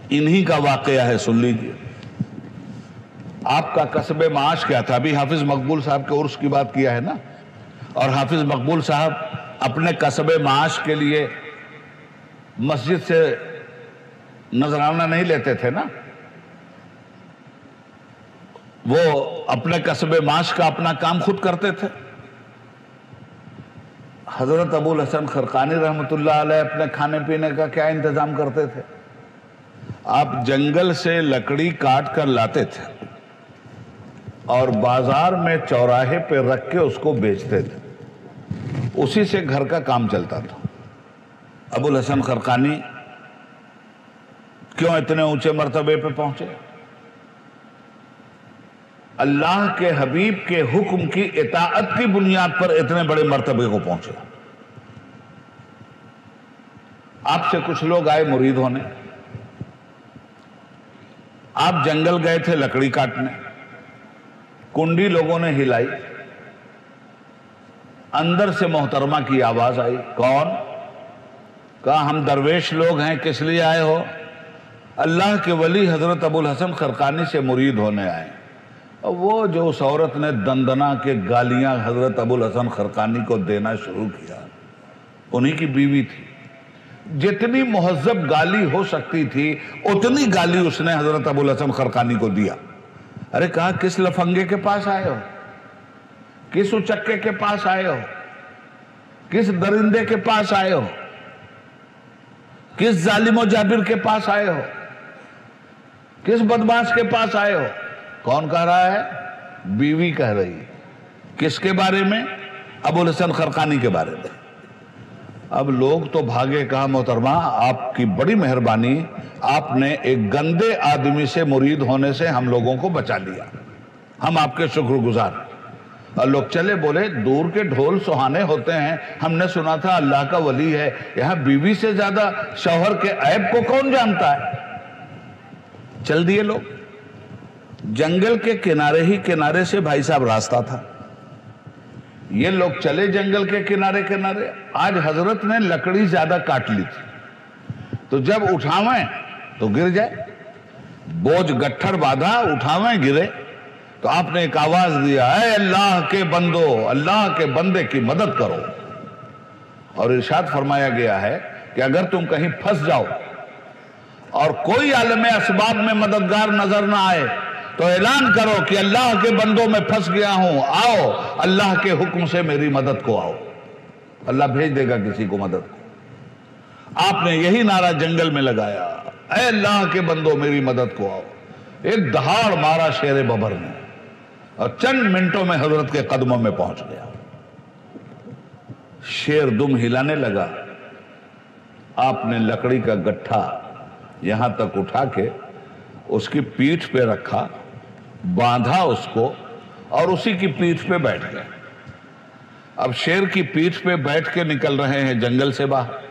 انہی کا واقعہ ہے، سن لیجیے۔ آپ کا کسب معاش کیا تھا؟ ابھی حافظ مقبول صاحب کے عرس کی بات کیا ہے نا، اور حافظ مقبول صاحب اپنے کسب معاش کے لیے مسجد سے نذرانہ نہیں لیتے تھے نا، وہ اپنے کسب معاش کا اپنا کام خود کرتے تھے۔ حضرت ابو الحسن خرقانی رحمۃ اللہ علیہ اپنے کھانے پینے کا کیا انتظام کرتے تھے؟ آپ جنگل سے لکڑی کاٹ کر لاتے تھے اور بازار میں چوراہے پہ رکھ کے اس کو بیچتے تھے، اسی سے گھر کا کام چلتا تھا۔ ابو الحسن خرقانی کیوں اتنے اونچے مرتبے پہ پہنچے؟ اللہ کے حبیب کے حکم کی اطاعت کی بنیاد پر اتنے بڑے مرتبے کو پہنچے۔ آپ سے کچھ لوگ آئے مرید ہونے، آپ جنگل گئے تھے لکڑی کاٹنے، کنڈی لوگوں نے ہلائی، اندر سے محترمہ کی آواز آئی، کون؟ کہا ہم درویش لوگ ہیں، کس لیے آئے ہو؟ اللہ کے ولی حضرت ابو الحسن خرقانی سے مرید ہونے آئے۔ اور وہ جو اس عورت نے دندنا کے گالیاں حضرت ابو الحسن خرقانی کو دینا شروع کیا، انہی کی بیوی تھی، جتنی مہذب گالی ہو سکتی تھی اتنی گالی اس نے حضرت ابو الحسن خرقانی کو دیا۔ ارے کہا کس لفنگے کے پاس آئے ہو؟ کس اچکے کے پاس آئے ہو؟ کس درندے کے پاس آئے ہو؟ کس ظالم و جابر کے پاس آئے ہو؟ کس بدماش کے پاس آئے ہو؟ کون کہہ رہا ہے؟ بیوی کہہ رہی ہے۔ کس کے بارے میں؟ ابو الحسن خرقانی کے بارے میں۔ اب لوگ تو بھاگے، کہا محترمہ آپ کی بڑی مہربانی، آپ نے ایک گندے آدمی سے مرید ہونے سے ہم لوگوں کو بچا لیا، ہم آپ کے شکر گزار۔ اور لوگ چلے، بولے دور کے ڈھول سہانے ہوتے ہیں، ہم نے سنا تھا اللہ کا ولی ہے، یہاں بیوی سے زیادہ شوہر کے عیب کو کون جانتا ہے؟ چل دیے لوگ۔ جنگل کے کنارے ہی کنارے سے بھائی صاحب راستہ تھا، یہ لوگ چلے جنگل کے کنارے کنارے۔ آج حضرت نے لکڑی زیادہ کاٹ لی تھی، تو جب اٹھاویں تو گر جائے، بوجھ گٹھڑ باندھا، اٹھاویں گرے، تو آپ نے ایک آواز دیا، اے اللہ کے بندو، اللہ کے بندے کی مدد کرو۔ اور ارشاد فرمایا گیا ہے کہ اگر تم کہیں پھنس جاؤ اور کوئی عالم اسباب میں مددگار نظر نہ آئے تو اعلان کرو کہ اللہ کے بندوں میں پھنس گیا ہوں، آؤ اللہ کے حکم سے میری مدد کو آؤ، اللہ بھیج دے گا کسی کو مدد کو۔ آپ نے یہی نعرہ جنگل میں لگایا، اے اللہ کے بندوں میری مدد کو آؤ۔ ایک دہاڑ مارا شیر ببر نے اور چند منٹوں میں حضرت کے قدموں میں پہنچ گیا۔ شیر دم ہلانے لگا، آپ نے لکڑی کا گٹھا یہاں تک اٹھا کے اس کی پیٹھ پہ رکھا، باندھا اس کو، اور اسی کی پیٹھ پہ بیٹھ گئے۔ اب شیر کی پیٹھ پہ بیٹھ کے نکل رہے ہیں جنگل سے باہر۔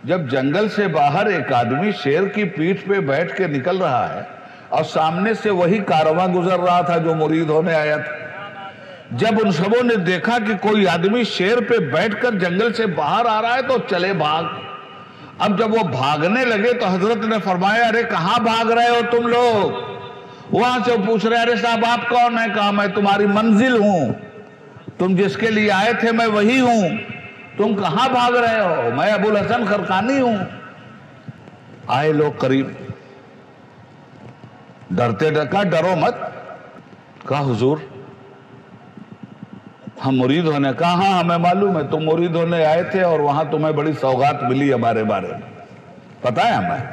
جب جنگل سے باہر ایک آدمی شیر کی پیٹھ پہ بیٹھ کے نکل رہا ہے اور سامنے سے وہی کارواں گزر رہا تھا جو مرید ہونے آیا تھا، جب ان سبوں نے دیکھا کہ کوئی آدمی شیر پہ بیٹھ کر جنگل سے باہر آ رہا ہے تو چلے بھاگ۔ اب جب وہ بھاگنے لگے تو حضرت نے فرمایا، ارے کہاں بھاگ رہے ہو تم لوگ؟ وہاں سے پوچھ رہے، ارے صاحب آپ کون ہیں؟ کہا میں تمہاری منزل ہوں، تم جس کے لیے آئے تھے میں وہی ہوں، تم کہاں بھاگ رہے ہو؟ میں ابو الحسن خرقانی ہوں۔ آئے لوگ قریب، ڈرتے ڈرکا، ڈرو مت۔ کہا حضور ہم مرید ہونے، کہا ہاں ہمیں معلوم ہے تم مرید ہونے آئے تھے اور وہاں تمہیں بڑی سوغات ملی ہمارے بارے میں، پتہ ہے ہمیں۔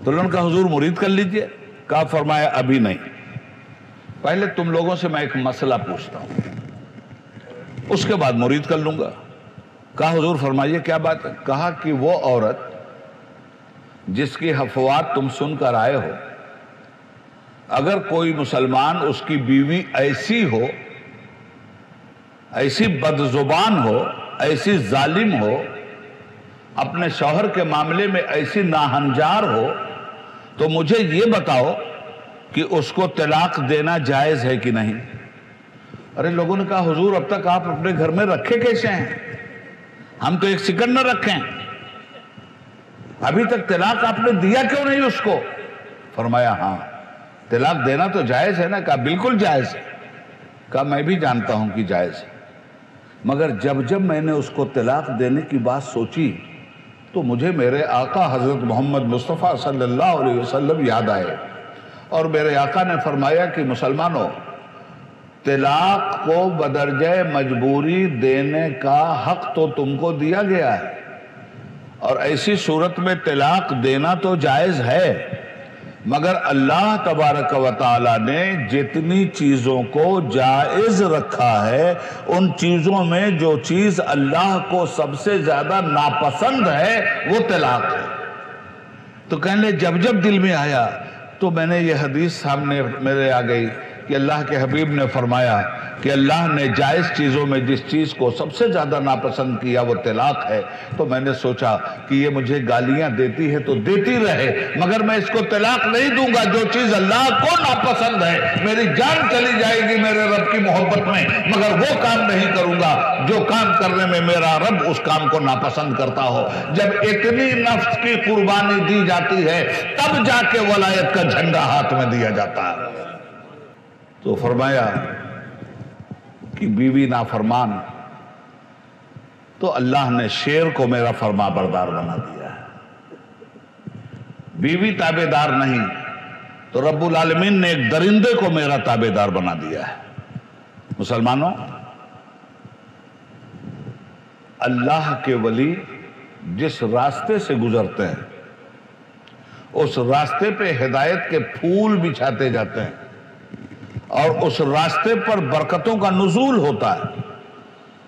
تو انہوں نے کہا حضور مرید کر لیجئے۔ کہا فرمایا ابھی نہیں، پہلے تم لوگوں سے میں ایک مسئلہ پوچھتا ہوں، اس کے بعد مرید کر لوں گا۔ کہا حضور فرمائیے کیا بات ہے؟ کہا کہ وہ عورت جس کی حفوات تم سن کر آئے ہو، اگر کوئی مسلمان اس کی بیوی ایسی ہو، ایسی بدزبان ہو، ایسی ظالم ہو، اپنے شوہر کے معاملے میں ایسی ناہنجار ہو، تو مجھے یہ بتاؤ کہ اس کو طلاق دینا جائز ہے کہ نہیں؟ ارے لوگوں نے کہا حضور اب تک آپ اپنے گھر میں رکھے کیسے ہیں؟ ہم تو ایک سیکنڈ نہ رکھیں۔ ابھی تک طلاق آپ نے دیا کیوں نہیں اس کو؟ فرمایا ہاں طلاق دینا تو جائز ہے نا؟ کہا بالکل جائز ہے۔ کہا میں بھی جانتا ہوں کہ جائز ہے، مگر جب میں نے اس کو طلاق دینے کی بات سوچی تو مجھے میرے آقا حضرت محمد مصطفیٰ صلی اللہ علیہ وسلم یاد آئے، اور میرے آقا نے فرمایا کہ مسلمانوں، طلاق کو بدرجہ مجبوری دینے کا حق تو تم کو دیا گیا ہے، اور ایسی صورت میں طلاق دینا تو جائز ہے، مگر اللہ تبارک و تعالیٰ نے جتنی چیزوں کو جائز رکھا ہے ان چیزوں میں جو چیز اللہ کو سب سے زیادہ ناپسند ہے وہ طلاق ہے۔ تو کہنے جب دل میں آیا تو میں نے یہ حدیث سامنے میرے آ گئی کہ اللہ کے حبیب نے فرمایا کہ اللہ نے جائز چیزوں میں جس چیز کو سب سے زیادہ ناپسند کیا وہ طلاق ہے، تو میں نے سوچا کہ یہ مجھے گالیاں دیتی ہے تو دیتی رہے، مگر میں اس کو طلاق نہیں دوں گا۔ جو چیز اللہ کو ناپسند ہے میری جان چلی جائے گی میرے رب کی محبت میں، مگر وہ کام نہیں کروں گا جو کام کرنے میں میرا رب اس کام کو ناپسند کرتا ہو۔ جب اتنی نفس کی قربانی دی جاتی ہے تب جا کے ولایت کا جھنڈا ہاتھ میں دیا جاتا ہے۔ تو فرمایا کہ بیوی نافرمان تو اللہ نے شیر کو میرا فرما بردار بنا دیا ہے، بیوی تابع دار نہیں تو رب العالمین نے ایک درندے کو میرا تابع دار بنا دیا ہے۔ مسلمانوں، اللہ کے ولی جس راستے سے گزرتے ہیں اس راستے پہ ہدایت کے پھول بچھاتے جاتے ہیں، اور اس راستے پر برکتوں کا نزول ہوتا ہے۔